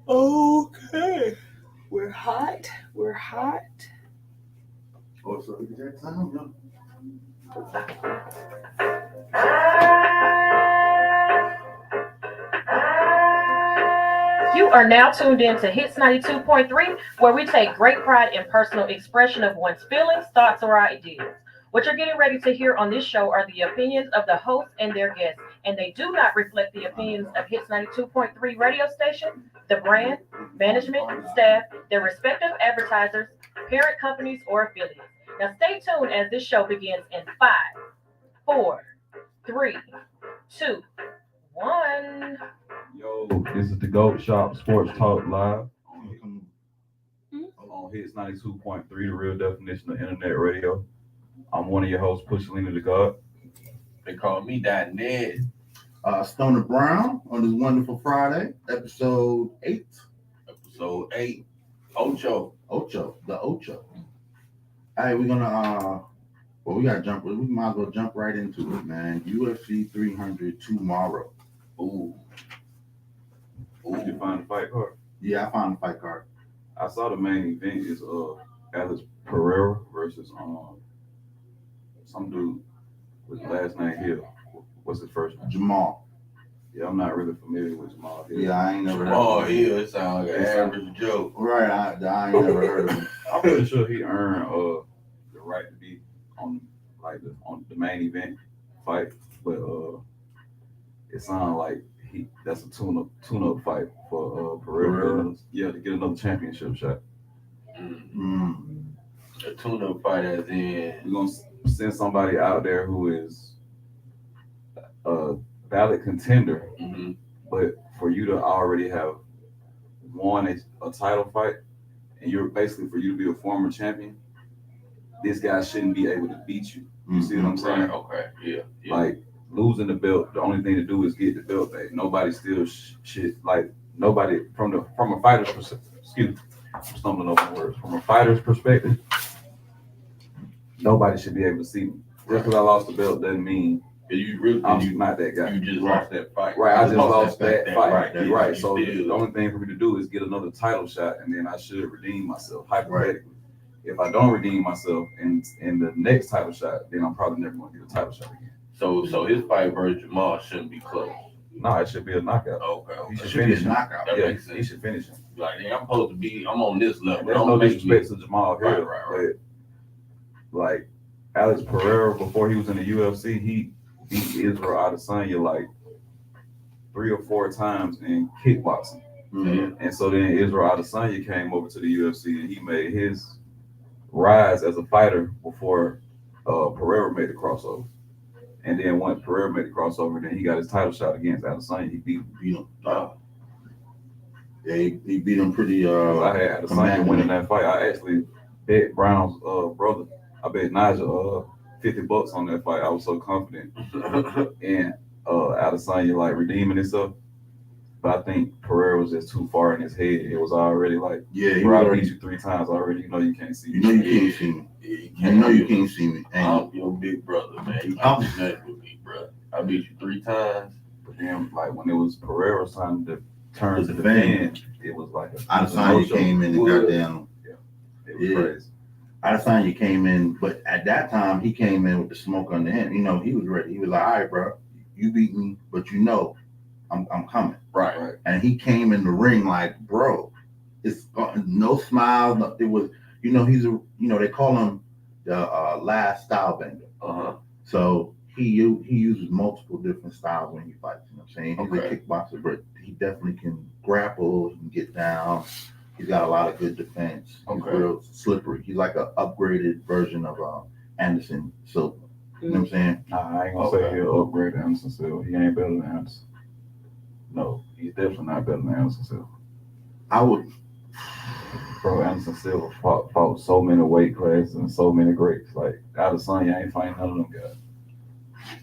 Okay. We're hot. We're hot. Oh, so it's that time, yo. You are now tuned in to Hits 92.3, where we take great pride in personal expression of one's feelings, thoughts, or ideas. What you're getting ready to hear on this show are the opinions of the host and their guests, and they do not reflect the opinions of Hits 92.3 radio station, the brand, management, staff, their respective advertisers, parent companies, or affiliates. Now stay tuned as this show begins in 5, 4, 3, 2, 1. Yo, this is the GOAT Shop Sports Talk Live on Hits 92.3, the real definition of internet radio. I'm one of your hosts, Pushalini Da God. They call me that Ned. Stoner Brown on this wonderful Friday, episode 8. Episode 8. Ocho. The Ocho. Hey, we're gonna we gotta jump. We might as well jump right into it, man. UFC 300 tomorrow. Ooh. Did you find the fight card? Yeah, I found the fight card. I saw the main event is Alex Pereira versus some dude with last name Hill. What's his first name? Jamal. Yeah, I'm not really familiar with Jamal Hill. Yeah, I ain't never Jamal heard of him. Hill, it sounds like an average joke. Right, I ain't never heard of him. I'm pretty sure he earned the right to be on the main event fight, but it sounds like that's a tune-up fight for Pereira. Yeah, to get another championship shot. A tune-up fight as in We're gonna send somebody out there who is a valid contender, but for you to already have won a title fight, and you're basically for you to be a former champion, this guy shouldn't be able to beat you. You see what I'm saying? Right, okay, yeah. Like losing the belt, the only thing to do is get the belt back. Nobody still shit. Like nobody from a fighter's perspective. Excuse me, I'm stumbling over words. From a fighter's perspective, nobody should be able to see me. Just because I lost the belt doesn't mean I'm not that guy. You just lost that fight. Right, I just lost that fight. Right. So the only thing for me to do is get another title shot, and then I should redeem myself hypothetically. If I don't redeem myself in the next title shot, then I'm probably never going to get a title shot again. So his fight versus Jamal shouldn't be close. No, it should be a knockout. Okay. He should Should be finish a him. knockout. That Yeah, makes sense. he should finish him. Like, I'm on this level. There's no disrespect to Jamal Hill, Right. but like Alex Pereira, before he was in the UFC, he beat Israel Adesanya like 3 or 4 times in kickboxing. And so then Israel Adesanya came over to the UFC and he made his rise as a fighter before Pereira made the crossover. And then once Pereira made the crossover, then he got his title shot against Adesanya. He beat him. Yeah, he beat him pretty. I had Adesanya winning that fight. I actually bet Brown's brother. I bet Nigel $50 on that fight. I was so confident in Adesanya like redeeming himself. But I think Pereira was just too far in his head. It was already like, he bro, I beat you 3 times already. You know you can't see me. You know you can't see me. You know you can't see me. And I'm your big brother, man. You can't do nothing with me, bro. I beat you 3 times. But then, like when it was Pereira's time to turn to defend, it was like Adesanya came in and got down. It was crazy. Adesanya came in, but at that time he came in with the smoke on the hand. You know, he was ready. He was like, "All right, bro, you beat me, but you know, I'm coming." Right. And he came in the ring like, "Bro, it's no smile. No, it was, you know, they call him the last style bender. So he uses multiple different styles when he fights. You know what I'm saying? He's a kickboxer, but he definitely can grapple. He can get down. He's got a lot of good defense. He's real slippery. He's like an upgraded version of Anderson Silva. You know what I'm saying? Nah, I ain't gonna say he'll upgrade Anderson Silva. He ain't better than Anderson. No, he's definitely not better than Anderson Silva. I would. Bro, Anderson Silva fought so many weight classes and so many greats. Like Adesanya ain't fighting none of them guys.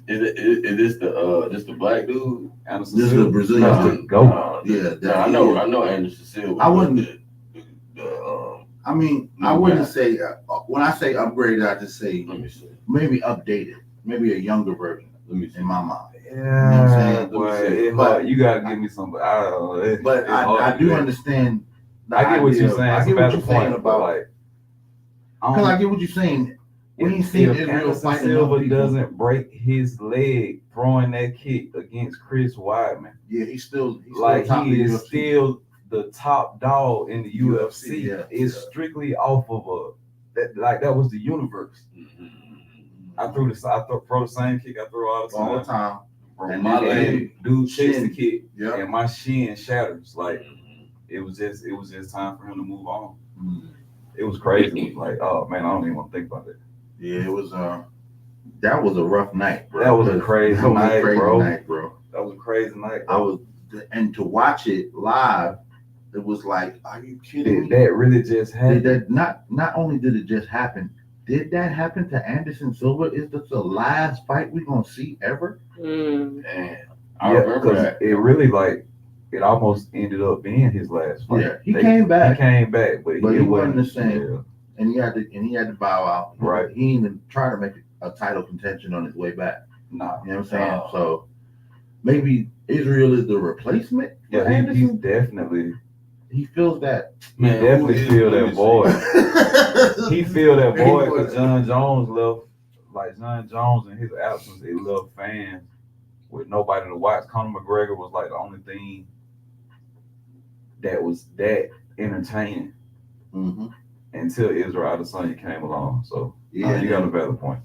Is this the black dude? Anderson This Silva, is a Brazilian dude. GOAT. I know Anderson Silva. I wouldn't. I No, wouldn't say when I say upgraded, I just say let me see. maybe updated, maybe a younger version. Let me see. in my mind. Yeah, You know what I'm saying? boy, But- hard. You gotta give me some. I don't know. But I do understand. I get what you're saying. I It's get a what better you're saying point, but about. like, Because I get what you're saying. We ain't seen if Israel Anderson fight enough Silva people. doesn't break his leg throwing that kick against Chris Weidman, Yeah, he's still like top he of the is UFC. still the top dog in the UFC. yeah, It's yeah. strictly off of that was the universe. I throw the same kick I throw all the time. all the time. Bro, And my then- leg. Dude takes Shin. the kick Yeah. and my shin shatters. Like it was just time for him to move on. It was crazy. Like, oh man, I don't even want to think about it. Yeah, it was that was a rough night, bro. That was a crazy night, bro. That was a crazy night. And to watch it live, it was like, are you kidding me? That really just happened. Did that not only did it just happen, did that happen to Anderson Silva? Is this the last fight we're gonna see ever? Damn. I remember that. It really it almost ended up being his last fight. Yeah, he came back, but he wasn't the same. Yeah. and he had to bow out. Right. He didn't even try to make a title contention on his way back. Nah. You know what I'm saying? So maybe Israel is the replacement for Yeah, Anderson. he's definitely. He feels that. He definitely feel that void. He feel that void because John Jones left. Like John Jones in his absence, he left fans with nobody to watch. Conor McGregor was like the only thing that was that entertaining until Israel Adesanya came along. So Yeah, you got a valid point.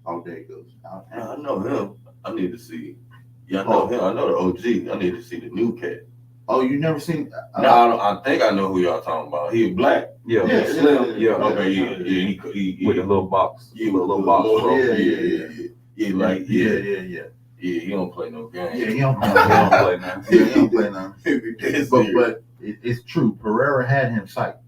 Oh, there he goes. I know him. I need to see. Yeah, I know him. I know the OG. I need to see the new cat. Oh, you never seen? No, I think I know who y'all talking about. He black. Yeah, Yeah. Okay, yeah. He with the little box. Yeah, with the little box. Bro. Yeah. He don't play no game. Yeah, he don't He don't play now. Yeah, he don't play none. But it's true. Pereira had him psyched.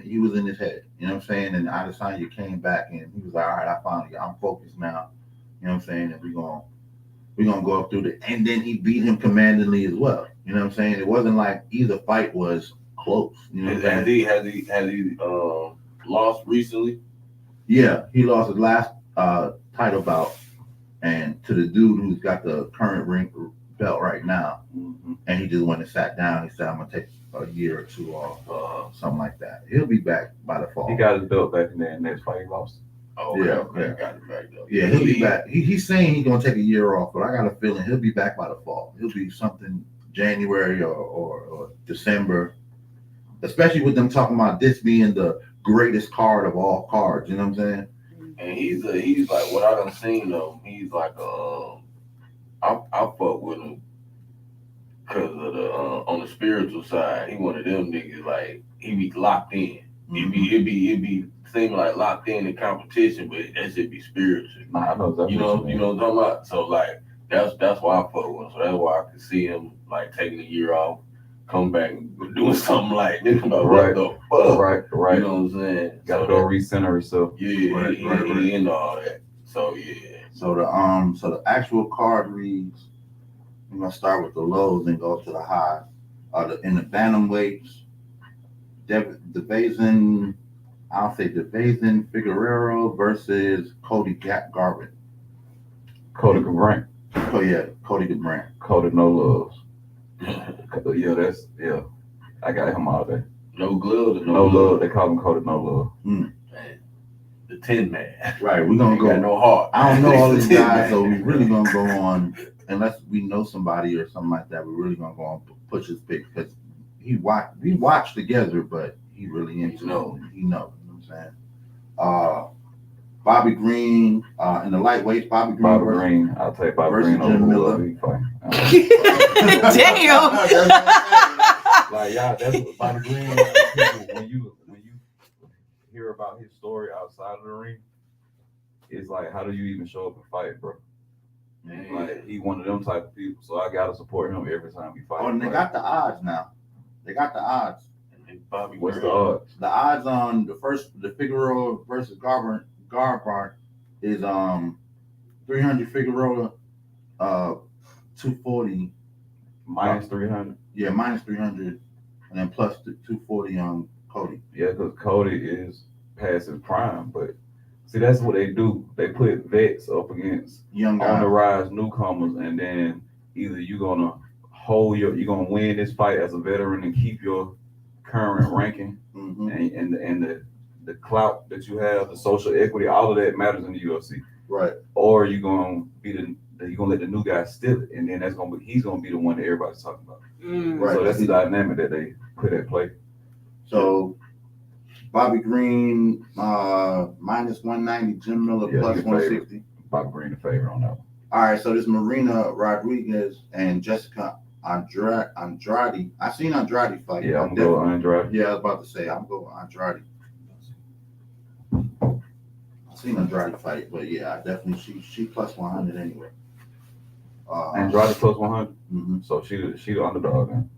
He was in his head. You know what I'm saying? And Adesanya came back and he was like, all right, I'm focused now. You know what I'm saying? And we're gonna go up through and then he beat him commandingly as well. You know what I'm saying? It wasn't like either fight was close. You know what I'm saying? Has he lost recently? Yeah, he lost his last title bout and to the dude who's got the current ring belt right now. And he just went and sat down. He said, I'm gonna take a year or two off, something like that. He'll be back by the fall. He got his belt back in there, and next fight he lost. Oh, yeah. Got it back though. Yeah, he'll be back. He's saying he's gonna take a year off, but I got a feeling he'll be back by the fall. He'll be something January or December, especially with them talking about this being the greatest card of all cards. You know what I'm saying? And he's like what I done seen though. He's like I fuck with him because of the on the spiritual side. He one of them niggas like he be locked in. It be seeming like locked in competition, but that should be spiritual. Nah, I know exactly. You know what I'm talking about? So like that's why I fuck with him. So that's why I could see him like taking a year off, come back and doing something like this. Like, Right. What the fuck? Right. You know what I'm saying? Gotta go recenter yourself. Yeah, he into all that. So yeah. So the actual card reads. I'm gonna start with the lows and go to the highs. In the bantamweights, DeVazen Figueroa versus Cody Garbrandt. Cody Garbrandt. Oh yeah, Cody Garbrandt. Cody no loves. I got him all day. No gloves. No love. They call him Cody no love. Man, the Tin Man. Right, we're gonna go. Got no heart. I don't know all these guys, so we really gonna go on unless we know somebody or something like that. We're really gonna go on push his pick because we watched together, but he really into it. He know. You know what I'm saying? Bobby Green in the lightweight. Bobby Green. I'll take Bobby Green over Jim Miller. Damn. Like that's what Bobby Green. When you hear about his story outside of the ring, it's like, how do you even show up and fight, bro? Man. Like he one of them type of people, so I gotta support him every time he fights. Oh, and they got the odds now. Bobby What's Green. the odds? The odds on the Figueroa versus Garbrandt is 300 Figueroa, 240 Minus 300. Yeah, minus 300, and then plus the 240 on Cody. Yeah, because Cody is past his prime, but See, that's what they do. They put vets up against Young on the guys. rise newcomers, and then either you're gonna you're gonna win this fight as a veteran and keep your current ranking Mm-hmm. and the clout that you have, the social equity, all of that matters in the UFC. Right. Or you're gonna let the new guy steal it, and then he's gonna be the one that everybody's talking about. Right. So that's the dynamic that they put at play. So Bobby Green minus 190, Jim Miller Yeah, plus he's 160. Bobby Green in favor on that one. All right, so this Marina Rodriguez and Jessica Andrade. I seen Andrade fight. Yeah, I'm gonna go Andrade. Yeah, I was about to say I'm going Andrade. I seen Andrade fight, but yeah, I definitely she plus 100 anyway. Andrade plus 100. Mm-hmm. So she the underdog then.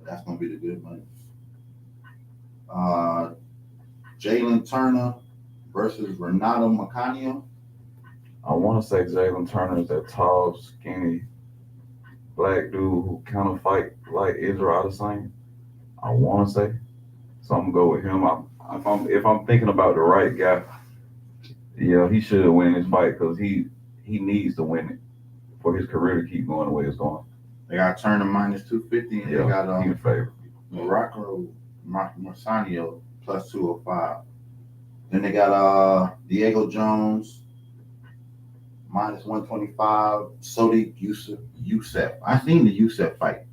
That's gonna be the good money. Jalen Turner versus Renato Macanio. I want to say Jalen Turner is that tall, skinny black dude who kind of fight like Israel Adesanya. I want to say, so I'm gonna go with him. If I'm thinking about the right guy, yeah, he should win this fight because he needs to win it for his career to keep going the way it's going. They got Turner minus 250, and Yeah, they got he in favor. Morocco Marsanio plus 205. Then they got Diego Jones minus 125. Sodiq Youssef. I seen the Youssef fight.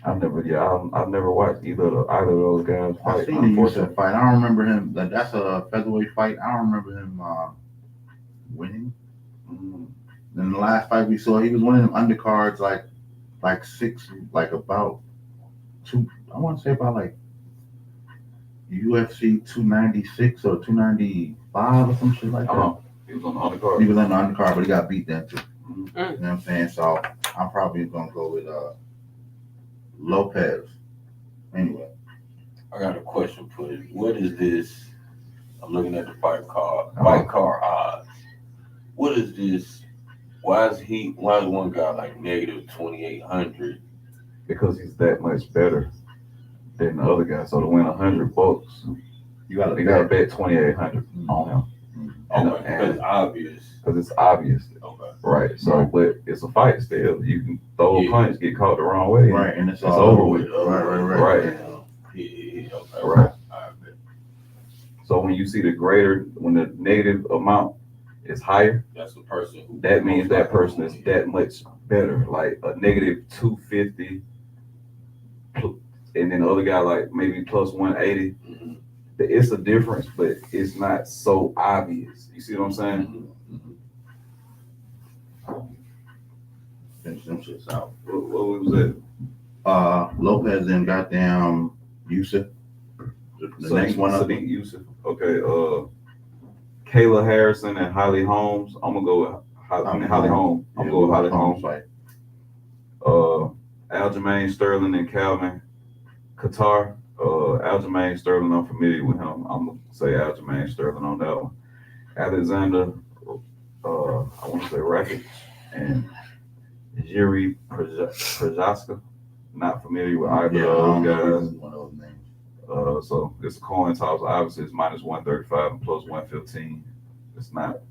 I've never watched either of those guys fight. I seen the Youssef fight. I don't remember him. That's a featherweight fight. I don't remember him winning. Mm-hmm. Then the last fight we saw, he was winning them undercards about two. I want to say about like UFC 296 or 295 or some shit like that. He was on the undercard. He was on the undercard, but he got beat then too. Mm-hmm. You know what I'm saying? So I'm probably gonna go with Lopez. Anyway, I got a question for you. What is this? I'm looking at the fight card odds. What is this? Why is one guy like negative 2,800? Because he's that much better than the other guy. So to win $100, you gotta bet 2,800 on him. Okay, because it's obvious. Because it's obvious. Okay. Right. So, but it's a fight still. You can throw a punch, get caught the wrong way. Right, and it's over with. Right. Yeah. Okay. Right. I bet. So when you see when the negative amount is higher, That's the person who. that means that person is that much better. Like a negative 250, and then the other guy like maybe plus 180. Mm-hmm. It's a difference, but it's not so obvious. You see what I'm saying? Finish them shits out. What was it? Lopez and goddamn Youssef. The next one up. Sadiq Youssef. Okay. Kayla Harrison and Holly Holmes. I'm gonna go with Holly Holmes. I'm gonna go with Holly Holmes. Fight. Aljamain Sterling and Calvin Qatar. Aljamain Sterling, I'm familiar with him. I'm gonna say Aljamain Sterling on that one. Alexander, I want to say Rakic and Jiri Projaska. Not familiar with either of those guys. One of those names. So it's a coin toss. Obviously, it's minus 135 and plus 115. It's not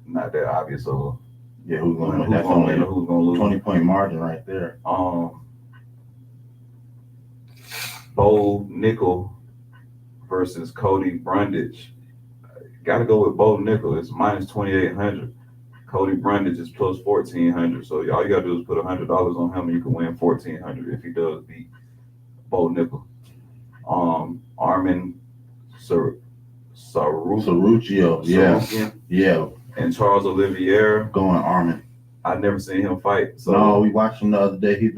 that obvious of who's going to win. That's only who's going to lose. 20-point margin right there. Bo Nickel versus Cody Brundage. Got to go with Bo Nickel. It's minus 2,800. Cody Brundage is plus 1,400. So all you got to do is put $100 on him and you can win 1,400 if he does beat Bo Nickel. Armin Saruccio. Yeah. And Charles Olivier. Going Armin. I've never seen him fight. So no, we watched him the other day. He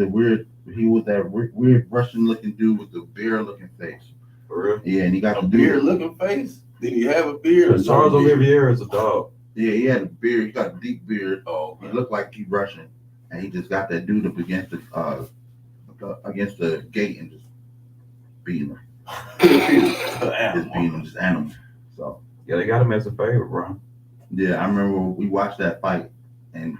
was that weird Russian looking dude with the beard looking face. For real? Yeah, and he got a beard looking face. Did he have a beard? Charles Olivier is a dog. Yeah, he had a beard. He got a deep beard. Oh, okay. He looked like he Russian, and he just got that dude up against the gate and just beating him. Just beating him, just animals. So yeah, they got him as a favorite, bro. Yeah, I remember we watched that fight, and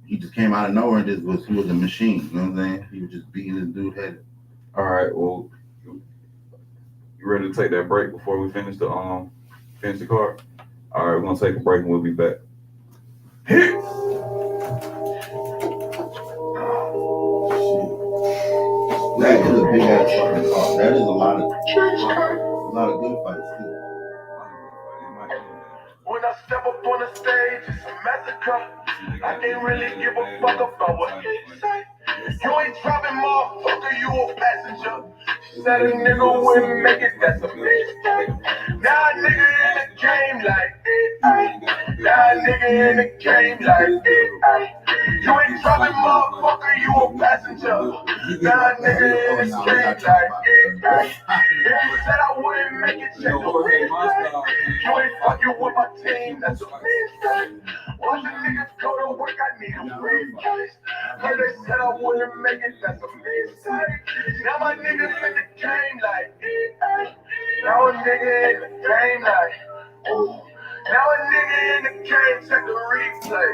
he just came out of nowhere and he was a machine. You know what I'm saying? He was just beating this dude head. All right, well, you ready to take that break before we finish the card? All right, we're gonna take a break and we'll be back. That is a big ass fucking call. That is a lot of good fights too. When I step up on the stage, it's a massacre. I can't really give a fuck about what he say. You ain't driving, motherfucker, you a passenger. Said a nigga wouldn't make it, that's a mistake. Now a nigga in the game like now a nigga in the game like you ain't driving, motherfucker, you a passenger. Now a nigga in the game like if you said I wouldn't make it, check the replay. You ain't fucking with my team, that's a mistake. Watch the niggas go to work, I need a briefcase. Heard they said I wouldn't make it, that's a mistake. Now my niggas in the game like now a nigga in the game like ooh. Now a nigga in the game, check the replay.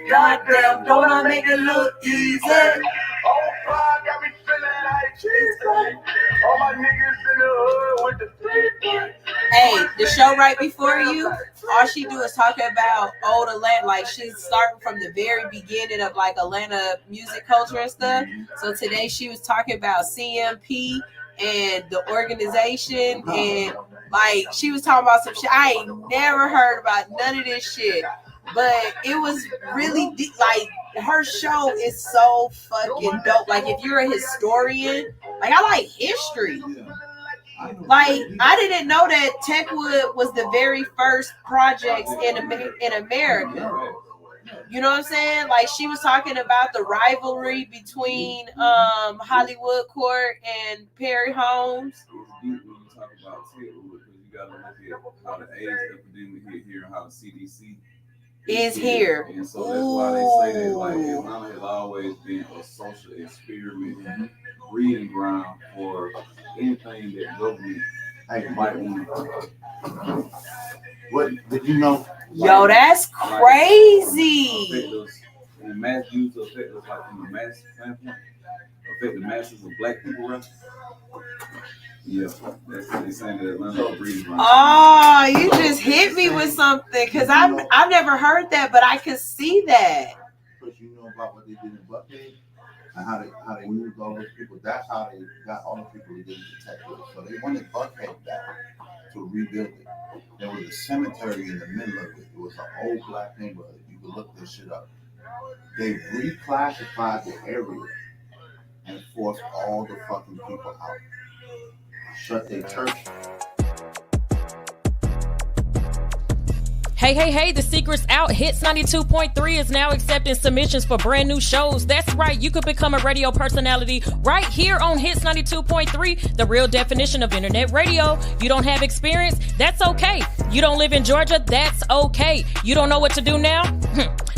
Goddamn, don't I make it look easy? Oh, five got me feeling like cheesecake. All my niggas in the hood with the three. Hey, the show right before you, all she do is talk about old Atlanta. Like she's starting from the very beginning of like Atlanta music culture and stuff. So today she was talking about CMP and the organization, and like she was talking about some shit I ain't never heard about none of this shit. But it was really deep. Like her show is so fucking dope. Like if you're a historian, like I like history. Like I didn't know that Techwood was the very first project in America. You know what I'm saying? Like she was talking about the rivalry between Hollywood Court and Perry Homes. When you talk about Techwood, because you got to look at how the AIDS epidemic hit here and how the CDC is here. And so that's why they say that like Atlanta has always been a social experiment, breeding ground for anything that government might want. What did you know? Yo, that's crazy. And mass used to affect us like from a mass standpoint, affect the masses of black people, right? Yeah, that's what they're saying that Atlanta breeding ground. Oh, you just hit me with something because I've never heard that, but I could see that. Because you know about what they did in Buckhead and how they moved all those people. That's how they got all the people to get into Texas. So they wanted Buckhead back to rebuild it. There was a cemetery in the middle of it. It was an old black neighborhood. You could look this shit up. They reclassified the area and forced all the fucking people out. Shut their church. Hey, the secret's out. Hits 92.3 is now accepting submissions for brand new shows. That's right, you could become a radio personality right here on Hits 92.3, the real definition of internet radio. You don't have experience? That's okay. You don't live in Georgia? That's okay. You don't know what to do now?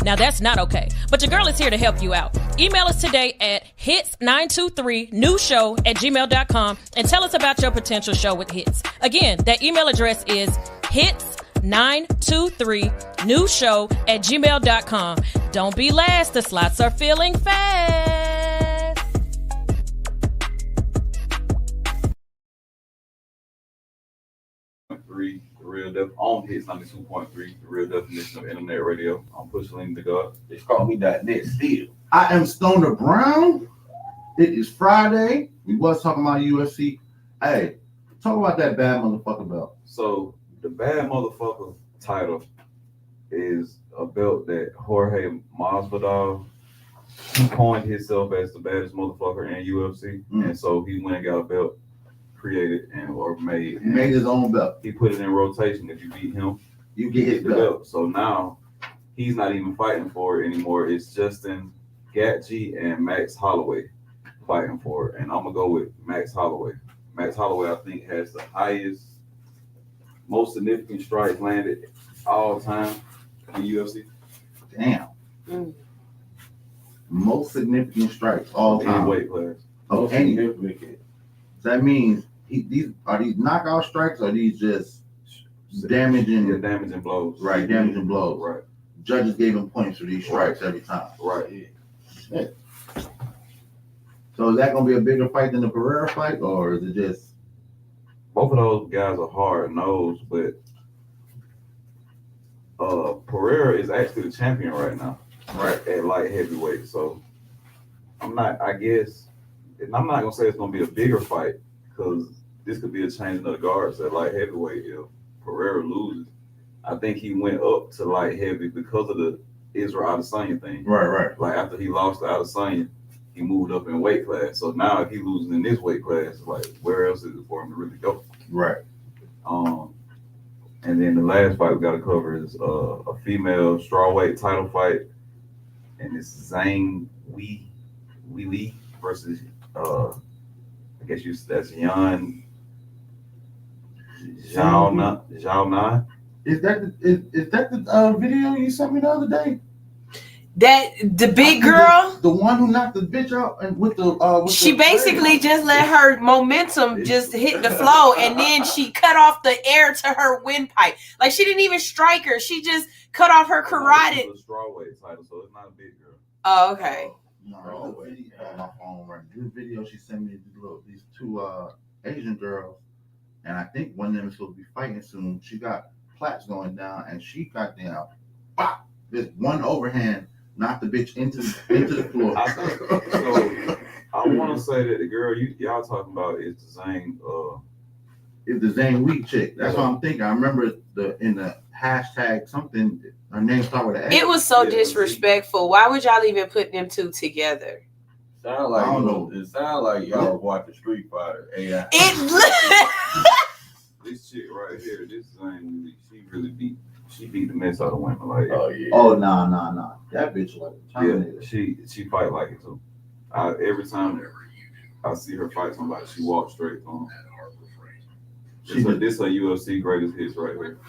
Now that's not okay. But your girl is here to help you out. Email us today at hits923newshow@gmail.com and tell us about your potential show with Hits. Again, that email address is hits923newshow@gmail.com. Don't be last. The slots are filling fast. The real on Hits 92.3, the real definition of internet radio. I'm Pushalini Da God. They call me that net still. I am Stoner Brown. It is Friday. We was talking about UFC. Hey, talk about that bad motherfucker belt. So the bad motherfucker title is a belt that Jorge Masvidal, he coined himself as the baddest motherfucker in UFC, and so he went and got a belt created or made. He made his own belt. He put it in rotation. If you beat him, you get his belt. So now he's not even fighting for it anymore. It's Justin Gaethje and Max Holloway fighting for it, and I'm gonna go with Max Holloway. Max Holloway, I think, has the highest, most significant strikes landed all time in UFC. Damn. Most significant strikes all time. In weight class. Oh, any. That means these knockout strikes, or these just damaging? Yeah, damaging blows. Right, damaging blows. Right. Judges gave him points for these strikes every time. Right. Yeah. So is that gonna be a bigger fight than the Pereira fight, or is it just? Both of those guys are hard nosed, but Pereira is actually the champion right now, right, at light heavyweight. So I'm not gonna say it's gonna be a bigger fight because this could be a change of the guards at light heavyweight if Pereira loses. I think he went up to light heavy because of the Israel Adesanya thing. Right. Like after he lost to Adesanya, he moved up in weight class. So now if he loses in this weight class, like where else is it for him to really go? Right. And then the last fight we got to cover is a female strawweight title fight, and it's Zhang Weili versus I guess that's Yan Zhao Nan. Is that the video you sent me the other day? That the big girl, the one who knocked the bitch out and with the she basically just let her momentum just hit the flow, and then she cut off the air to her windpipe. Like she didn't even strike her; she just cut off her carotid. It's a strawweight title, so it's not a big girl. Oh, okay. No, the video on my phone right. This video she sent me these two Asian girls, and I think one of them is supposed to be fighting soon. She got plaits going down, and she got down. Bop! This one overhand knocked the bitch into the floor. I think so. I want to say that the girl y'all talking about is the Zhang. It's the Zhang Week chick. That's what I'm thinking. I remember in the hashtag something. Her name started with an A. It was so disrespectful. Why would y'all even put them two together? Sound like it sound like y'all was watching Street Fighter. AI. This chick right here, this Zhang, she beat the mess out of women. Like, oh yeah. Oh nah. That bitch like yeah, she fight like it too. Every time I see her fight somebody, she walks straight on. This her UFC greatest hits right here.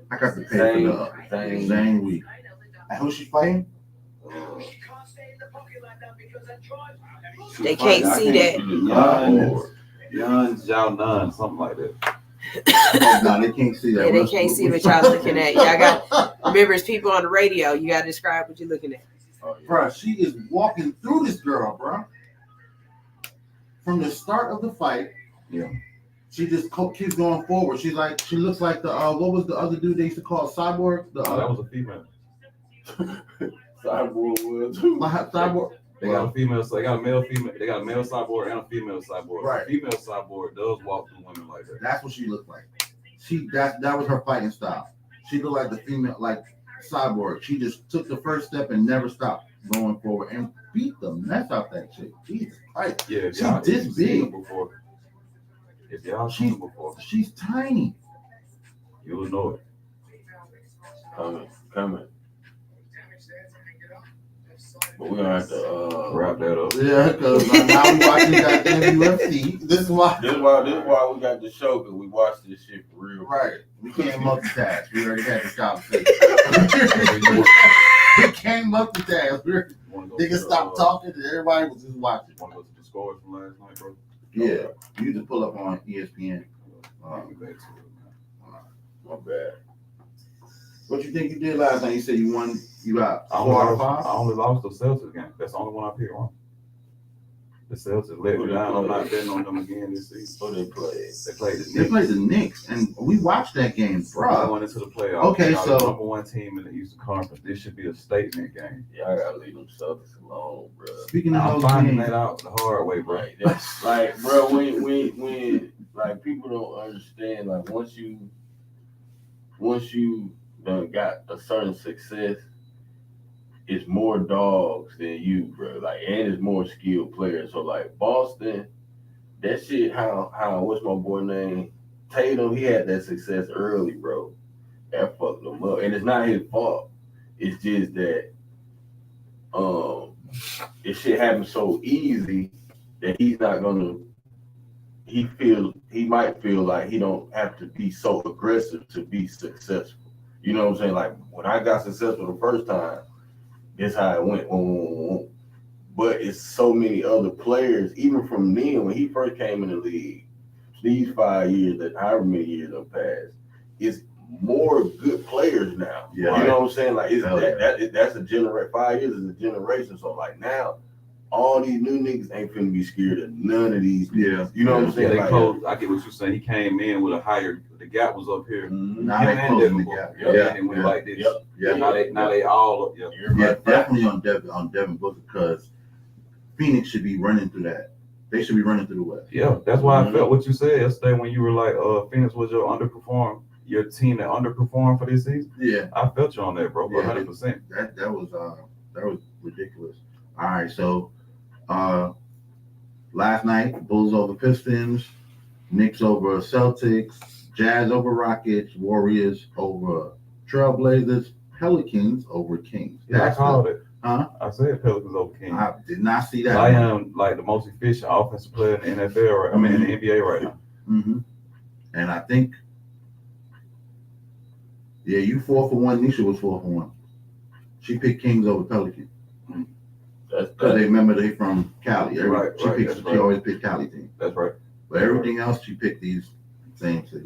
I got the pay for the Zhang Week. And who's she fighting? They can't see that. Yan Zhao Nan, something like that. No, they can't see that. Yeah, they can't see what y'all looking at. Y'all got remember it's people on the radio. You gotta describe what you're looking at. Bruh, she is walking through this girl, bruh. From the start of the fight, yeah, she just keeps going forward. She looks like the what was the other dude they used to call Cyborg? That was a female. Cyborg was Cyborg. They got a female. So they got a male female. They got a male cyborg and a female cyborg. Right. The female cyborg does walk through women like that. That's what she looked like. That was her fighting style. She looked like the female, like Cyborg. She just took the first step and never stopped going forward and beat the mess out that chick. Jesus Christ. Yeah, she's this big. Before. If y'all seen her before, she's tiny. You'll know it. Coming. But we're gonna have to wrap that up. Yeah, because now we watching goddamn UFC. This is why we got the show, because we watched this shit for real. Right. We can't multitask. We already had the conversation. We can't multitask. Niggas stopped talking and everybody was just watching. Want to go to the scores from last night, bro? Yeah. You just pull up on ESPN. My bad. What you think you did last night? You said you won. You got 4 out of 5. I only lost the Celtics game. That's the only one I picked wrong. The Celtics let me down. I'm not betting on them again this season. So they played the Knicks. They played the Knicks, and we watched that game, bro. I went into the playoffs. Okay, so the number one team in the Eastern Conference. This should be a statement game. Yeah, I gotta leave them Celtics alone, bro. Speaking of I'm finding that out the hard way, bro. Right, that's like, bro, when like people don't understand, like once you done got a certain success, it's more dogs than you, bro. Like, and it's more skilled players. So like Boston, that shit, how what's my boy name? Tatum, he had that success early, bro. That fucked him up. And it's not his fault. It's just that it shit happens so easy that he might feel like he don't have to be so aggressive to be successful. You know what I'm saying? Like when I got successful the first time, that's how it went. But it's so many other players, even from then when he first came in the league, these 5 years, that however many years have passed, it's more good players now. Yeah. You know what I'm saying? Like that's a generation. 5 years is a generation. So like now, all these new niggas ain't finna be scared of none of these niggas. You know what I'm saying? I get what you're saying. He came in with the gap was up here. Now they closing the gap. Yeah, and it went like this. Yeah. Now they all up. Yeah. Yeah, definitely on Devin Booker, because Phoenix should be running through that. They should be running through the West. Yeah, that's why I felt what you said yesterday when you were like, Phoenix was your team that underperformed for this season. Yeah, I felt you on that, bro. 100%. That was ridiculous. All right, so last night, Bulls over Pistons, Knicks over Celtics, Jazz over Rockets, Warriors over Trailblazers, Pelicans over Kings. Yeah, I called it. Huh? I said Pelicans over Kings. I did not see that. Zion, like the most efficient offensive player in the NFL, right? I mean, in the NBA right now. Mm-hmm. And I think, you 4 for 1. Nisha was 4 for 1. She picked Kings over Pelicans. Because they remember they from Cali. She always picked Cali team. That's right. But everything else, she picked these same. So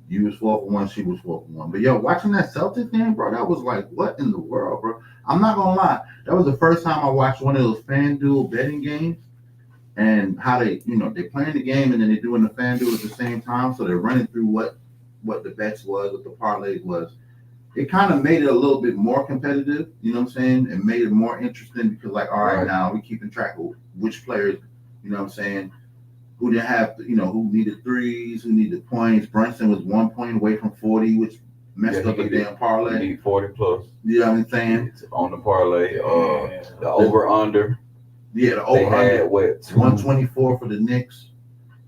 you was 4 for 1, she was 4 for 1. But watching that Celtics game, bro, that was like, what in the world, bro? I'm not gonna lie, that was the first time I watched one of those FanDuel betting games, and how they playing the game and then they're doing the FanDuel at the same time, so they're running through what the bets was, what the parlays was. It kind of made it a little bit more competitive, you know what I'm saying? It made it more interesting because, like, all right, now we're keeping track of which players, you know what I'm saying, who didn't have, who needed threes, who needed points. Brunson was 1 point away from 40, which messed up a damn parlay. He need 40 plus. You know what I'm saying? On the parlay, the over-under. Yeah, the over-under. They had, 124 for the Knicks,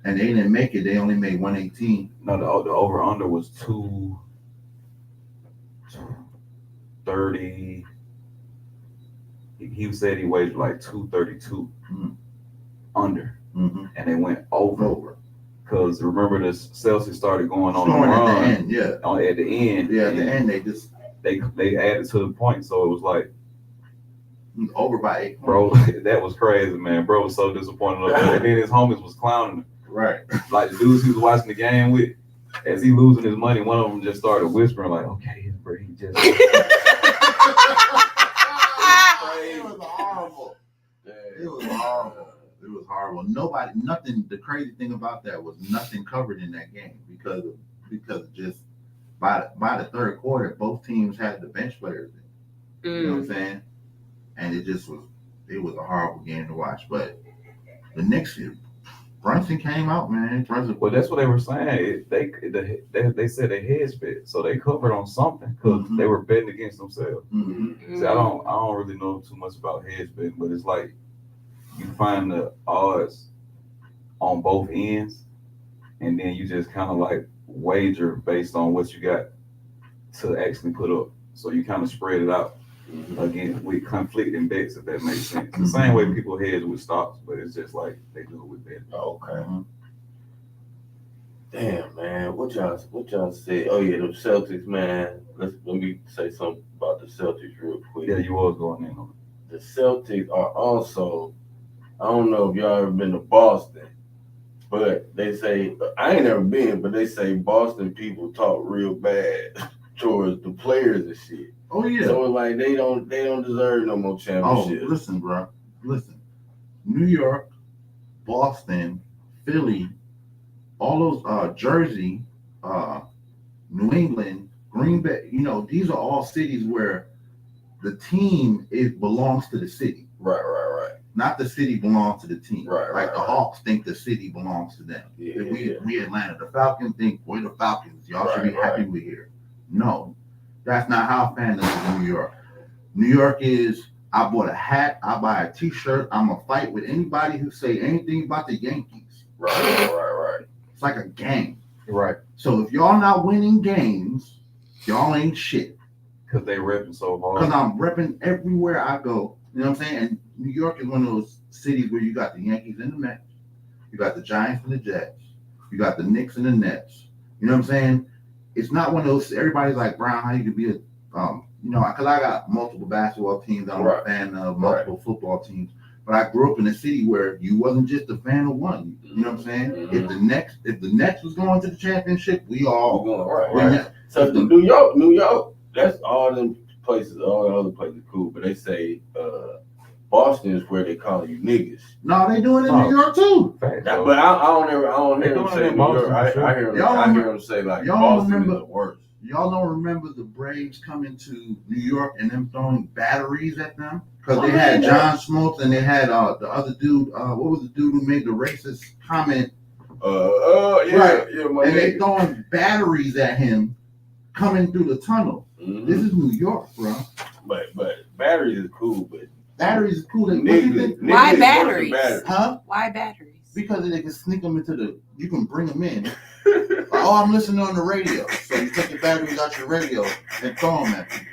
and they didn't make it. They only made 118. No, the over-under was 230. He said he wagered like 232 under, and they went over. Because remember, the Celtics started going on the run at the end. At the end, at the end they added to the point, so it was like over by 8. Bro, that was crazy, man. Bro was so disappointed. And then his homies was clowning him. Right. Like the dudes he was watching the game with, as he losing his money, one of them just started whispering like, "Okay, bro, he just." It was horrible. It was horrible. Nothing. The crazy thing about that was nothing covered in that game because just by the third quarter, both teams had the bench players in. You know what I'm saying? And it was a horrible game to watch. But the Knicks, Brunson came out, man. Well, that's what they were saying. They said they hedge bet, so they covered on something because they were betting against themselves. See, I don't really know too much about hedge betting, but it's like you find the odds on both ends, and then you just kind of like wager based on what you got to actually put up. So you kind of spread it out. Again, with conflicting bets, if that makes sense. The same way people hedge with stocks, but it's just like they do it with betting. Okay. Damn, man. What y'all say? Oh yeah, the Celtics, man. Let me say something about the Celtics real quick. Yeah, you was going in on it. The Celtics are also, I don't know if y'all ever been to Boston, but they say, I ain't never been, but they say Boston people talk real bad towards the players and shit. Oh yeah. So it's like they don't deserve no more championships. Oh, listen, bro. Listen. New York, Boston, Philly, all those Jersey, New England, Green Bay, these are all cities where the team belongs to the city. Right. Not the city belongs to the team. Right. The Hawks think the city belongs to them. Yeah, we Atlanta. The Falcons think we're the Falcons. Y'all should be happy we're here. No. That's not how fans is in New York. New York is, I bought a hat, I buy a t-shirt, I'm going to fight with anybody who say anything about the Yankees. Right. It's like a gang. Right. So if y'all not winning games, y'all ain't shit. Because they repping so hard. Because I'm repping everywhere I go. You know what I'm saying? And New York is one of those cities where you got the Yankees and the Mets. You got the Giants and the Jets. You got the Knicks and the Nets. You know what I'm saying? It's not one of those, everybody's like, Brown, how you could be because I got multiple basketball teams. I'm a fan of multiple football teams. But I grew up in a city where you wasn't just a fan of one. You know what I'm saying? If the Nets was going to the championship, we all going right. So the New York, that's all them places, all the other places cool. But they say Boston is where they call you niggas. No, they doing it in New York too. Fact, But though. I don't hear They them doing say it in New York. Boston, I for hear sure. them say like Y'all Boston remember- is the worst. Y'all don't remember the Braves coming to New York and them throwing batteries at them? Because they had John Smoltz and they had the other dude. What was the dude who made the racist comment? Yeah, my And they nigga. throwing batteries at him coming through the tunnel. Mhm. This is New York, bro. But batteries is cool, but Batteries is cool. What do you think? Why niggas batteries? worse than Huh? Why batteries? Because they can sneak them into the. You can bring them in. I'm listening on the radio. So you take the batteries out your radio and throw them at people.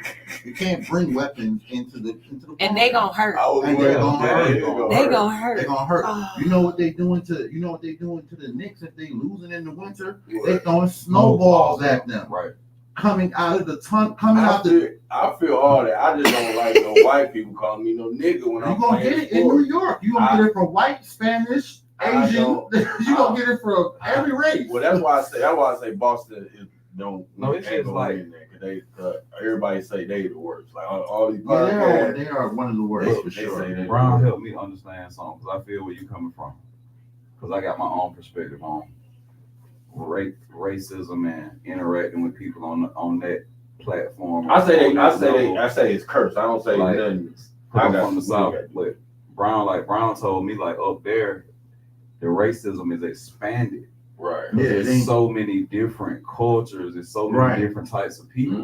You can't bring weapons into the. And they gonna hurt. I was And worried they gonna about hurt. that. They gonna They're hurt. gonna hurt. Oh. You know what they doing to the Knicks if they losing in the winter? They What? throwing snowballs at them. Right. Coming out of the coming out the. I feel all that. I just don't like no white people calling me no nigga when You I'm gonna playing get it in New York. You gonna get it from white, Spanish, I Asian. don't- You gonna get it from every race. Well, that's why I say Boston is don't. No, it's ain't just gonna like- win there, 'cause everybody say they the worst. Like all these Yeah, podcasts. they are one of the worst They for say sure. they- Brown helped me understand something because I feel where you're coming from. Because I got my own perspective on racism and interacting with people on that platform. I say I it's cursed. I don't say Like, nothing. I'm got from the you. South, but Brown told me like up there, the racism is expanded. Right. Yeah, it There's ain't- so many different cultures. There's so many Right. different types of people.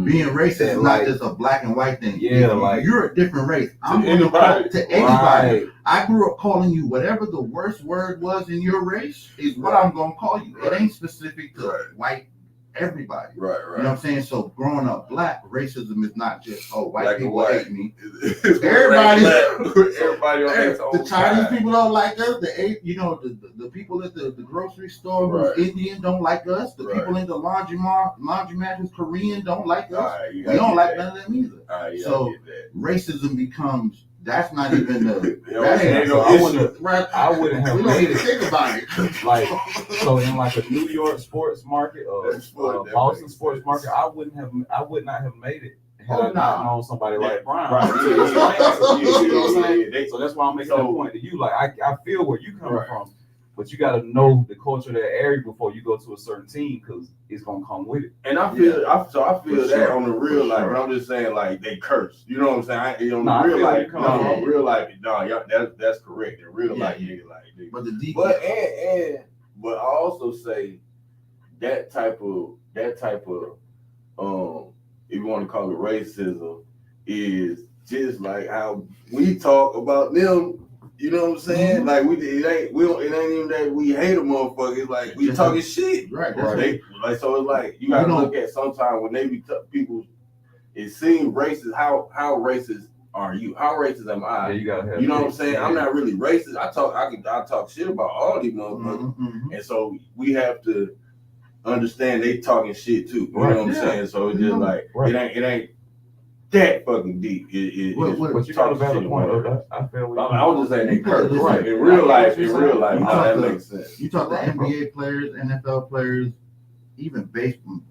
Being racist That, is like- not just a black and white thing. Yeah, If like- you're a different race. I'm To going to call anybody. to anybody. Right. I grew up calling you whatever the worst word was in your race is what Right. I'm going to call you. It ain't specific to Right. white everybody. Right. You know what I'm saying? So growing up black, racism is not just, white Black and people white. hate me. Everybody Everybody- on their own The Chinese side. people don't like us. The people at the grocery store who's Right. Indian don't like us. The Right. people in the laundromat who's Korean don't like us. Alright, you We gotta don't get like that. none of them either. Alright, you So- gotta get that. Racism becomes that's not even the You know, that ain't ain't so no I issue. wouldn't- right. I wouldn't have We don't made need to it. think about it. Like, so in like a New York sports market or That's what- that Boston makes sports sense. market, I would not have made it had Oh, I not nah. known somebody like Brown. Right. You know what I'm saying? They- So that's why I'm making that So- point to you. Like I feel where you coming Right. from, but you got to know the culture of that area before you go to a certain team because it's gonna come with it. And I feel, I feel For that sure. on the real For life. sure. But I'm just saying, like they curse. You know what I'm saying? On Nah, I the real feel where life, you're coming no, from. real life, no, yeah, that's correct. In real Yeah. life, nigga, like, nigga. But the deep But I also say that type of if you want to call it racism is just like how we talk about them. You know what I'm saying? Mhm. Like it ain't even that we hate a motherfucker. It's like we Just talking shit. right. That's They, like so, it's like you gotta You know- look at sometimes when they be people. It seems racist. How racist are you? How racist am Yeah, I? you gotta have. You know what I'm saying? I'm not really racist. I talk shit about all these motherfuckers, Mhm. and so we have to understand they talking shit too. You Right. know what I'm Yeah. saying? So it's just like Right. it ain't that fucking deep. What- But you got a talking valid shit point. about I feel where I was just saying they You gotta curse. listen. Right. In I real get life, what you're no, saying. that makes sense. You talk to Right, bro. NBA players, NFL players, even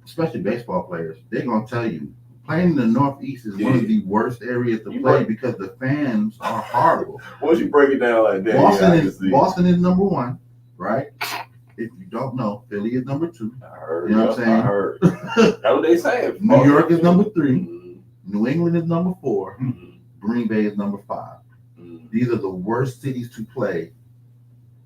especially baseball players, they're gonna tell you playing in the Northeast is one of the worst areas to You play right. because the fans are horrible. Once you break it down like that, Boston yeah, I can is see. Boston is number one, right? If you don't know, Philly is number two. I heard. You know what I'm saying? I heard. That's what they say. New York is number three. Mhm. New England is number four. Mhm. Green Bay is number five. Mhm. These are the worst cities to play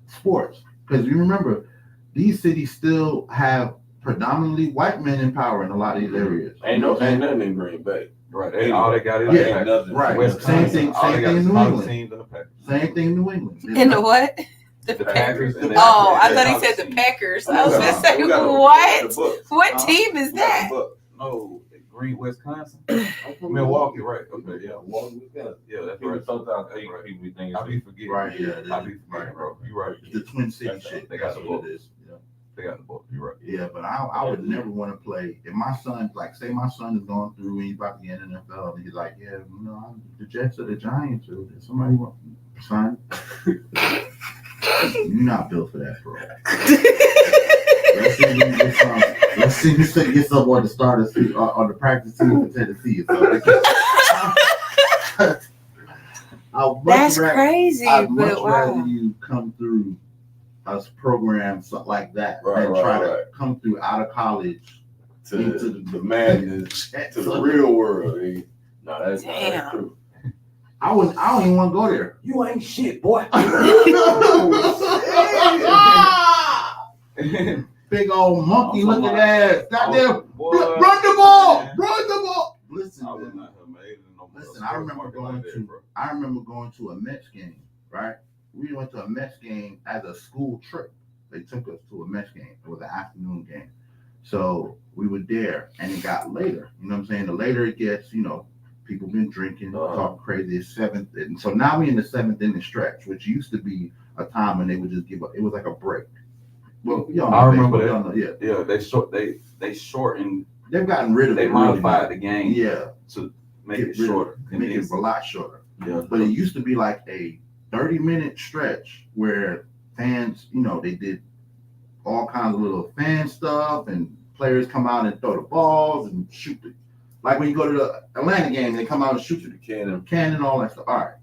sports because you remember these cities still have predominantly white men in power in a lot of these areas. Ain't nothing in Green Bay. Right. All they got is Yeah, the Packers. nothing. Right. Wisconsin, Same thing- all they same got thing is in New all the England. teams and the Packers. Same thing in New England. In the what? The The Packers. Packers. and Oh, I the thought he Packers. said the Packers. We I was got- gonna say, we got the what? Bucks. What team is We got that? the Bucks. No, Green, Wisconsin. I'm from Milwaukee, right? Okay, yeah. Milwaukee, Wisconsin. Yeah, that's People right. sometimes That's think right. people be thinking I be forgetting. Right, yeah. I be forgetting, Right. bro. You right. The Twin City That's- shit. they got That's the what book. it is. Yeah. They got the book. You right. Yeah, but I would never want to play. If my son, like, say my son is going through and he's about to get in the NFL, and he's like, yeah, you know, the Jets or the Giants or somebody want, son, you're not built for that, bro. Let's see you get some on the starter on the practice team for Tennessee. So That's crazy, I'd much but rather wow. you come through a program like that Right, and right, try to right. come through out of college to into the madness, to the real world. No, that's true. I don't even want to go there. You ain't shit, boy. Big old monkey looking ass. Goddamn. Boy, Run the ball. Run the ball. Listen, I was man. not amazing no more. Listen, I remember going to a Mets game, right? We went to a Mets game as a school trip. They took us to a Mets game. It was an afternoon game. So we were there and it got later. You know what I'm saying? The later it gets, you know, people been drinking, talking crazy. It's seventh. And so now we in the seventh inning stretch, which used to be a time when they would just give up. It was like a break. Well, y'all know I remember baseball, that. Yeah, they shortened. They've gotten rid of They it. modified the game. Yeah, to make it shorter. Make it a lot shorter. Yeah, but it used to be like a 30-minute stretch where fans, you know, they did all kinds of little fan stuff and players come out and throw the balls and shoot it. Like when you go to the Atlanta game, they come out and shoot the cannon, all that stuff. All right.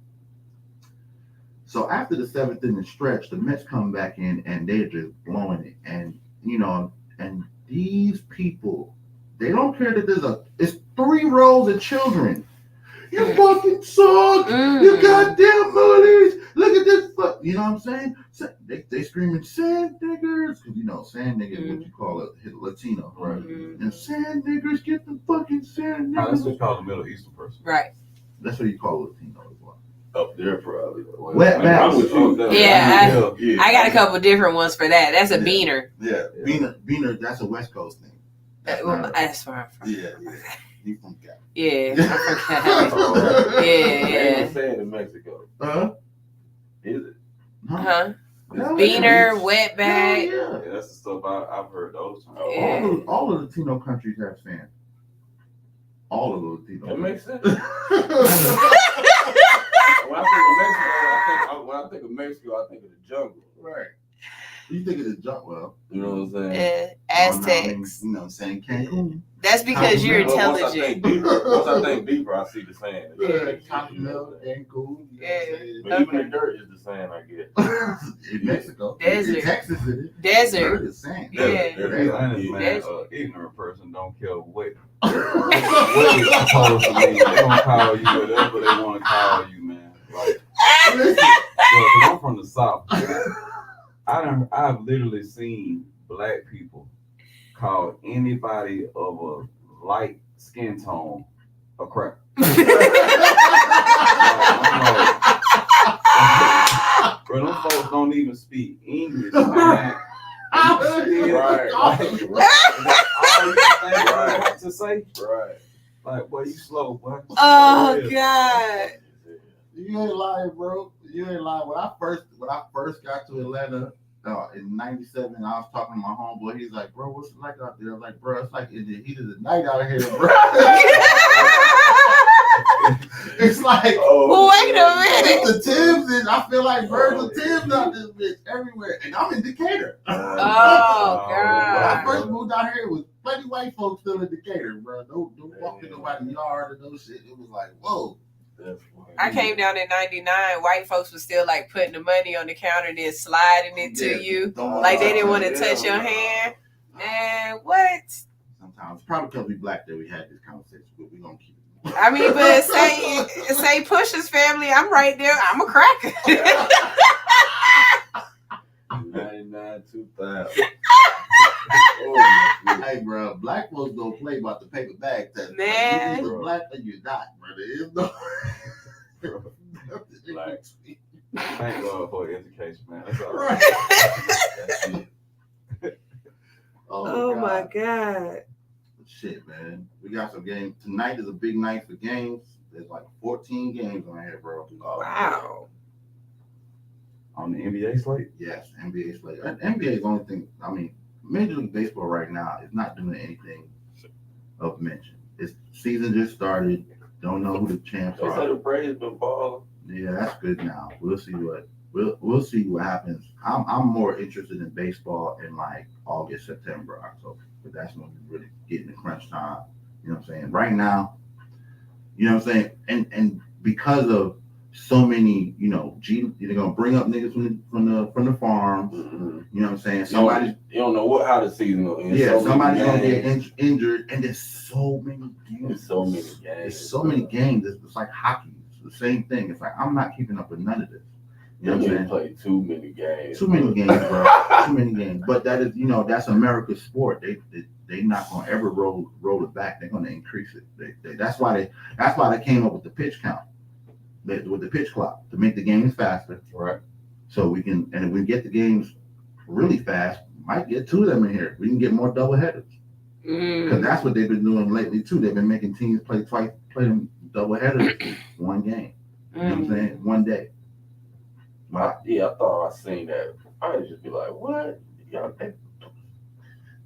So after the seventh inning stretch, the Mets come back in and they're just blowing it. And, you know, and these people, they don't care that it's 3 rows of children. You fucking suck. You goddamn bullies. Look at this. You know what I'm saying? They screaming sand niggers. Because, you know, sand niggers is what you call a Latino. Right. And sand niggers, get the fucking sand niggers. That's what you call a Middle Eastern person. Right. That's what you call a Latino as well. Up there, probably. Wet back. I got a couple different ones for that. That's a beaner. Yeah. Beaner, that's a West Coast thing. That's where I'm from. Yeah. You from Cat. Yeah, I'm from Cat. They ain't saying in Mexico. Is it? Beaner, wetback. Yeah, that's the stuff I've heard those times. All the Latino countries have sand. All of the Latino. That makes sense. When I think of Mexico, I think of the jungle. Right. You think of the jungle, well. You know what I'm saying? Aztecs. You know what I'm saying? Cancun. That's because you're intelligent. Once I think deeper, I see the sand. Cozumel, Cancun. But even the dirt is the sand, I guess. In Mexico. Desert. In Texas, it is. Desert. Dirt is sand. Ignorant person don't care what it's supposed to mean. They gonna call you whatever they want to call you, man. Like, I'm from the South. I've literally seen black people call anybody of a light skin tone a cracker. Bro, them folks don't even speak English, man. Right. To say, right? Like, boy, you slow, boy. Oh God. You ain't lying, bro. You ain't lying. When I first got to Atlanta in '97, I was talking to my homeboy. He's like, "Bro, what's it like out there?" I'm like, "Bro, it's like in the heat of the night out here, bro." It's like, wait a minute. The Timbs is. I feel like birds of Timbs out this bitch everywhere, and I'm in Decatur. Oh God. When I first moved out here, it was plenty white folks still in Decatur, bro. Don't walk in nobody's yard and no shit. It was like, whoa. I came down in '99. White folks were still like putting the money on the counter and then sliding it to you, like they didn't want to touch your hand. Man, what? Sometimes probably because we black that we had this conversation, but we gonna keep it. I mean, but say Pusha's family, I'm right there. I'm a cracker. 99, 2000. Hey, bro, black folks don't play about the paper bag test. Man, you're black or you're not, brother. There's no. Black. Thank God for education, man. That's all right. Oh my God. Shit, man. We got some games. Tonight is a big night for games. There's like 14 games on here, bro. Wow. On the NBA slate? Yes, NBA slate. NBA is the only thing, I mean, Major League Baseball right now is not doing anything of mention. It's season just started. Don't know who the champs are. They said the Braves been balling. Yeah, that's good now. We'll see we'll see what happens. I'm more interested in baseball in like August, September, October. But that's when we really get in the crunch time. You know what I'm saying? Right now, you know what I'm saying? And because of so many, they're gonna bring up niggas from the farms. Mm-hmm. You know what I'm saying? You don't know how the season will end. Yeah, somebody's gonna get injured, and there's so many games. There's so many games. There's so many games. It's like hockey. It's the same thing. It's like I'm not keeping up with none of this. You know what I'm saying? Play too many games. Too many games, bro. Too many games. But that is, that's America's sport. They not gonna ever roll it back. They're gonna increase it. That's why they came up with the pitch count, with the pitch clock, to make the games faster. Right. So we can, and if we get the games really fast, might get two of them in here. We can get more double headers. Because that's what they've been doing lately too. They've been making teams play them double headers one game. You know what I'm saying? One day. Wow. I thought I seen that. I would just be like, what? Y'all,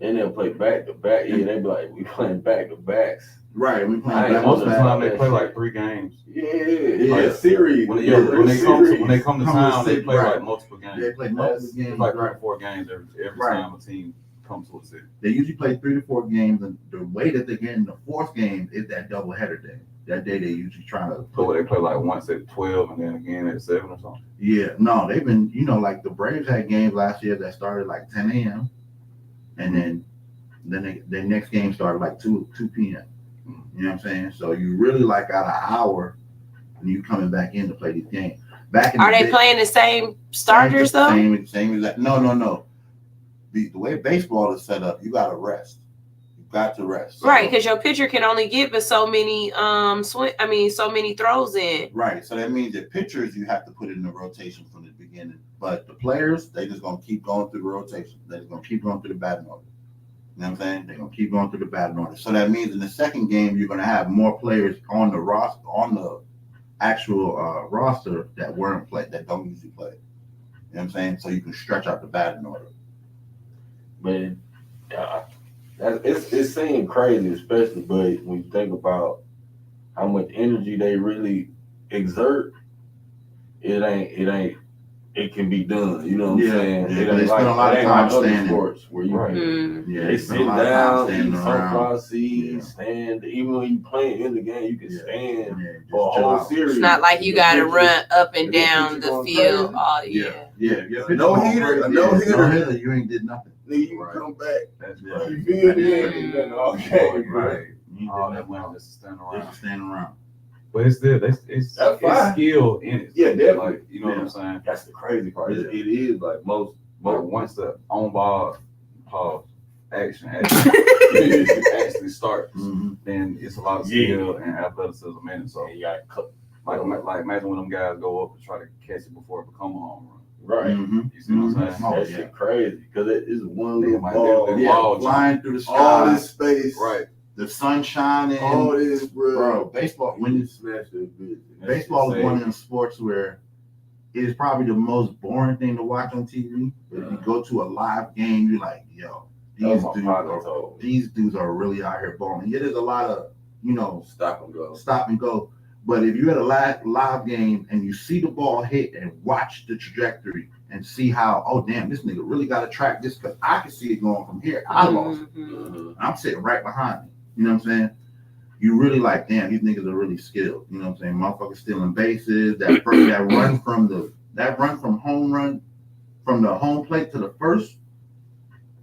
and they'll play back to back. Yeah, they be like, we playing back to backs. Right, we playing back most of to the back. time they play like 3 games. Yeah, series. When they come to town, they play like multiple games. They play multiple games. Like 3 or 4 games every time a team comes to a city. They usually play 3 to 4 games, and the way that they get in the 4th game is that double header day. That day they usually try to. So they play like once at 12 and then again at 7 or something. Yeah, no, they've been, like the Braves had games last year that started like 10 a.m. and then their next game started like 2 p.m. You know what I'm saying? So you really like got an hour, and you coming back in to play these games. Are they playing the same starters though? Same exact. No. The way baseball is set up, you got to rest. Got to rest. So, right, because your pitcher can only give us so many so many throws in. Right. So that means that pitchers you have to put in the rotation from the beginning. But the players, they just gonna keep going through the rotation. They're just gonna keep going through the batting order. You know what I'm saying? They're gonna keep going through the batting order. So that means in the second game you're gonna have more players on the roster, on the actual roster that weren't played, that don't usually play. You know what I'm saying? So you can stretch out the batting order. Man, it seems crazy, especially, but when you think about how much energy they really exert, it can be done. You know what I'm saying? Yeah, it ain't they spend a lot of time standing. Sports where you they sit down, eat sunflower seeds, Yeah. stand. Even when you playing in the game, you can stand for a chill whole out. series. It's not like you got to run up and If your down pitcher the going field. crazy. Yeah. No hitter, No hitter, you ain't did nothing. Nigga, you come back. That's You right. feel it, and then okay, Right. You All did that nothing. money just to stand around. Just standing around. But it's still, it's fine. skill in it. Yeah, definitely. Like, you know what I'm saying? That's the crazy part. Yeah. It is like most. But once the on ball action actually starts, Mm-hmm. then it's a lot of skill and athleticism in it. So You got cut. like imagine when them guys go up and try to catch it before it become a home run. Right. Mm-hmm. You see what I'm saying? Oh, That shit crazy because it is one They little might- ball. they- Yeah, flying through the sky. All this space. Right. The sun shining. All this, Bro, baseball, when you smash that bitch. baseball is one of them sports where it is probably the most boring thing to watch on TV. But if you go to a live game, you're like, yo, these dudes are really out here balling. Yeah, there's a lot of, Stop and go. stop and go. But if you're at a live game and you see the ball hit and watch the trajectory and see how, oh damn, this nigga really got to track this because I can see it going from here. I lost it. Mm-hmm. I'm sitting right behind me. You know what I'm saying? You really like, damn, these niggas are really skilled. You know what I'm saying? Motherfuckers stealing bases. That run from home run, from the home plate to the first.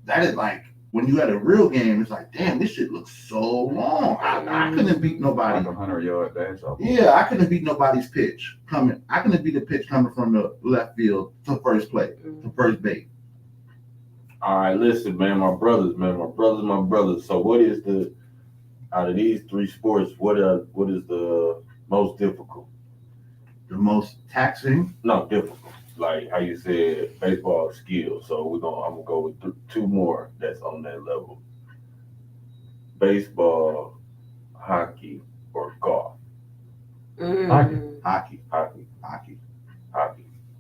That is like when you had a real game. It's like, damn, this shit looks so long. I couldn't beat nobody. Like a 100-yard dash. Yeah, I couldn't beat nobody's pitch coming. I couldn't beat the pitch coming from the left field to first plate, to first base. All right, listen, man. My brothers. So what is out of these 3 sports, what is the most difficult? The most taxing? No, difficult. Like how you said, baseball skill. So I'm gonna go with 2 more that's on that level. Baseball, hockey, or golf. Mm-hmm. Hockey. Hockey.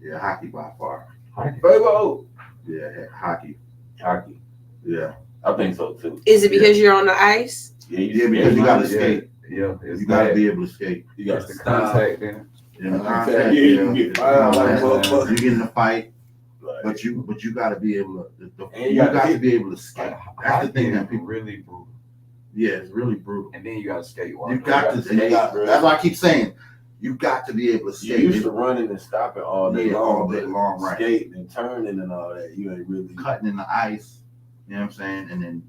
Yeah, hockey by far. Baseball. Yeah, hockey. Hockey. Yeah. I think so too. Is it because you're on the ice? Yeah, because you gotta skate. Yeah, it's You gotta be able to skate. You got the contact in it. In the Yeah, contact, you get fired like a motherfucker. You get in the fight, Like, but you gotta be able to. And You you got gotta to be able to skate. That's the thing that people. really brutal. Yeah, it's really brutal. And then you got to skate. You got to. That's why I keep saying, You got to be able to You skate. used to running and stopping all day long, right? Skating and turning and all that. You ain't really Cutting in the ice. You know what I'm saying? And then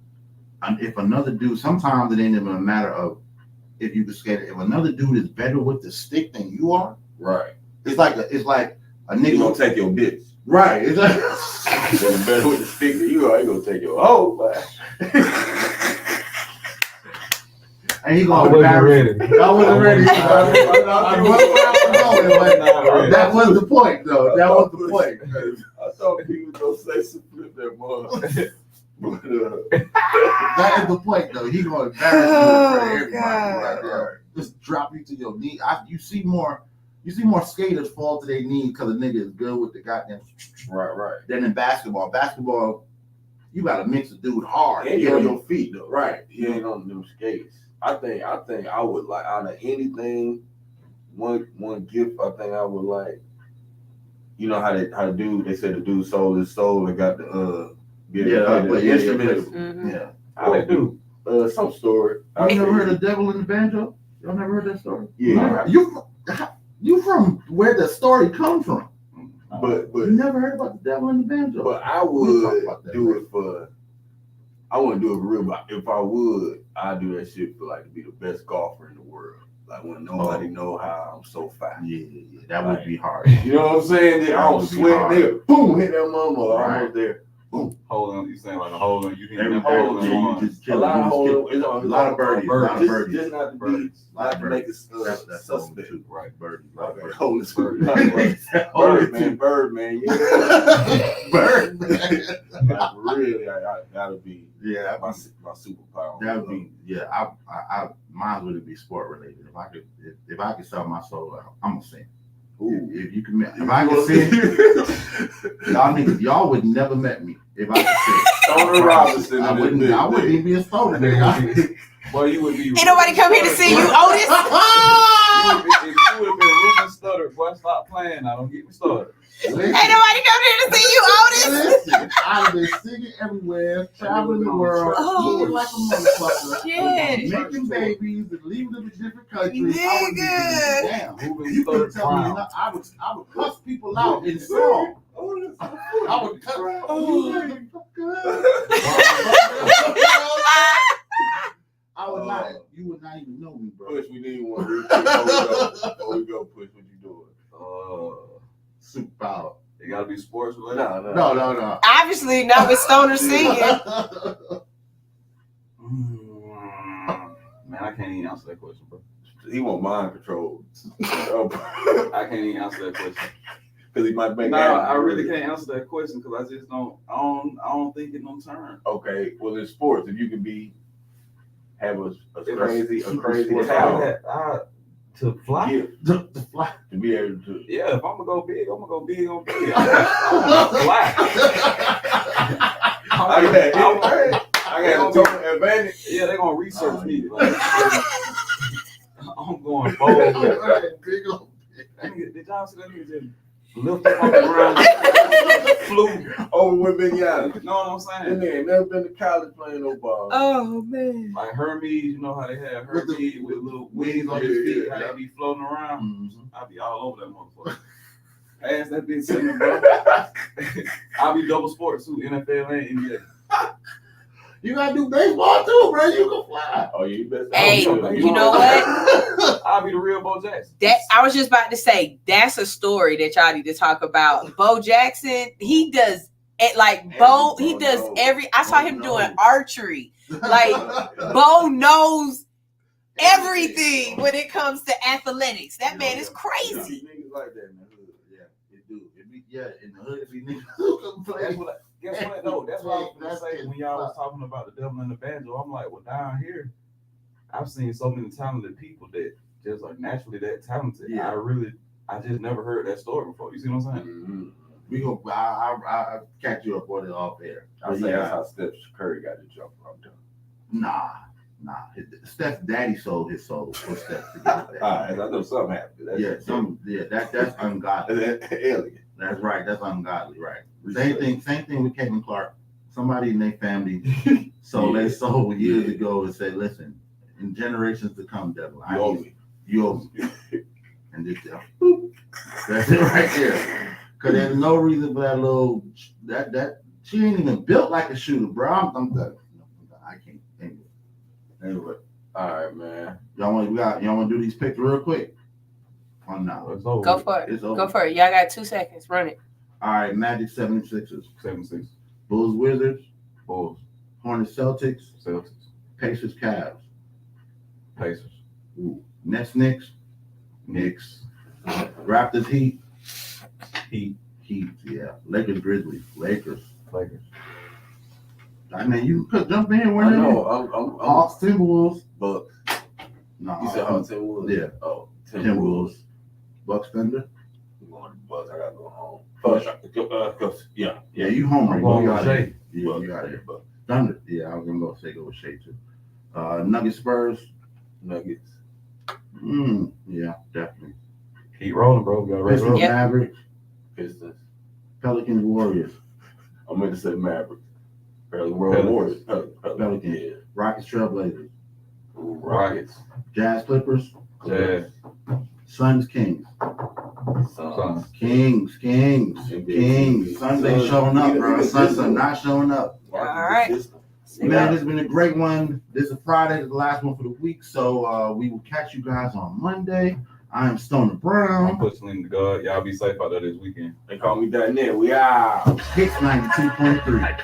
if another dude, sometimes it ain't even a matter of if you can skate it. If another dude is better with the stick than you are, right. it's like a nigga gonna take your bitch. Right. It's like better with the stick than you are. He gonna take your hoe. And he gonna embarrass you. I wasn't ready. That was the point, though. That was the point. I thought he was gonna say some flip that mug. That is the point, though. He gonna embarrass you in front of everybody right there. Just drop you to your knee. You see more skaters fall to their knees because the nigga is good with the goddamn right. Then in basketball, you gotta mix a dude hard. And you're on your feet though, right? He ain't on them skates. I think I would like out of anything, one gift I think I would like. You know how the dude, they said the dude sold his soul and got the instruments. Yeah. How they do? Some story. You never heard of Devil in the Banjo? Y'all never heard that story? Yeah. You from where the story comes from? But you never heard about the Devil in the Banjo? But I would do it for. I wouldn't do it for real, but if I would, I'd do that shit for like to be the best golfer in the world. Like when nobody know how I'm so fast. Yeah, that would be hard. You know what I'm saying? Then I don't sweat, nigga. Boom, hit that mama. Right. Almost there. Boom. Hold on, you saying like a hole on? You can a lot of holes. A lot of birdies. Just not to be, not to make it suspect. Right, birdies. Holy Bird, man. Like really, I gotta be. Yeah, my superpower. That would be mine would be sport related. If I could sell my soul, I'm gonna sing. If you can, if I could sing, y'all would never met me if I could sing. Stoner Robinson. I wouldn't even be a stoner. Well, you would be. Ain't nobody come here to see you, Otis. If you would have been Ruben Stutter, boy, stop playing. I don't get me started. Ain't nobody come here to see you, Otis. Listen, I've been singing everywhere, traveling the world, looking like a motherfucker, making babies and leaving them in different countries. Damn, you could tell me enough. I would cuss people out in song. I would cuss. I would not. You would not even know me, bro. Push, we need one. Before we go, Push, what you doing? Superpower. It gotta be sports related. No. Obviously not with Stoner singing. Man, I can't even answer that question, bro. He want mind control. I can't even answer that question. Because he might make. No, I really can't answer that question because I just don't. I don't think it no turn. Okay, well in sports, if you can have a crazy talent. To fly? To fly. To be able to. Yeah, if I'm gonna go big, I'm gonna go big on big. I'm gonna fly. I got an advantage. Yeah, they're gonna research me. Like, I'm going bold. Big on big. Did y'all see that nigga just lift up on the ground, flew over with Big Yachty? You know what I'm saying? And they ain't never been to college playing no ball. Oh man. Like Hermes, you know how they have Hermes with little wings on his feet, how they be floating around. Mm-hmm. I'll be all over that motherfucker. Ask that bitch sitting, bro. I'll be double sports too, NFL and NBA. You gotta do baseball too, bro. You can fly. Oh, you best. Hey, you know what? I'll be the real Bo Jackson. I was just about to say that's a story that y'all need to talk about. Bo Jackson, he does it like Bo. He does every. I saw him doing archery. Like Bo knows everything when it comes to athletics. That man is crazy. Niggas like that in the hood. Yeah, it do. In the hood, it be niggas who can play. Guess what? No, that's what I was gonna say when y'all was talking about the Devil in the Banjo. I'm like, well, down here, I've seen so many talented people that just are naturally that talented. Yeah. I just never heard that story before. You see what I'm saying? Mm-hmm. We go. I catch you up on it off air. I say that's how Steph Curry got the jump. I'm done. Nah. Steph's daddy sold his soul for Steph to get that. I know something happened. That's ungodly. That's alien. That's right. That's ungodly. Right. Same thing with Caitlin Clark. Somebody in their family sold their soul years ago and said, "Listen, in generations to come, devil, you owe me." And and just boop. That's it right there. Cause there's no reason for that little that she ain't even built like a shooter, bro. I can't think of it. Anyway. All right, man. Y'all want to do these picks real quick? Or no? It's over. Go for it. It's over. Go for it. Y'all got 2 seconds. Run it. All right, Magic 76ers. 7-6. Bulls Wizards. Bulls. Hornets Celtics. Celtics. Pacers Cavs. Pacers. Ooh. Nets Knicks. Knicks. Raptors Heat. Heat. Heat, yeah. Lakers Grizzlies. Lakers. I mean, you could jump in I whenever. know. I'm Hawks Timberwolves. Bucks. No. You said Hawks Timberwolves? Yeah. Oh, Timberwolves. Bucks Thunder. I'm going to the Bucks. I gotta go home. Yeah, you home right I'm now. going You with got Shea. it. Yeah, you got it. Thunder. Yeah, I was gonna go with Shea too. Nuggets Spurs. Nuggets. Yeah, definitely. Keep rolling, bro. We got to raise it Pistons up. Yep. Mavericks. Pistons. Pelicans Warriors. I'm going to say Mavericks. Warriors. Pelicans. Yeah. Rockets Trailblazers. Rockets. Jazz Clippers. Jazz. Suns Kings. Suns. Kings. Suns ain't showing up, bro. Suns are not showing up. All right. Man, this has been a great one. This is Friday, the last one for the week. So we will catch you guys on Monday. I am Stoner I'm Brown. Pushalini Da God. Y'all be safe out there this weekend. They call me .net. We out. Hits 92.3.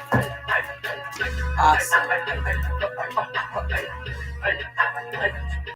Awesome.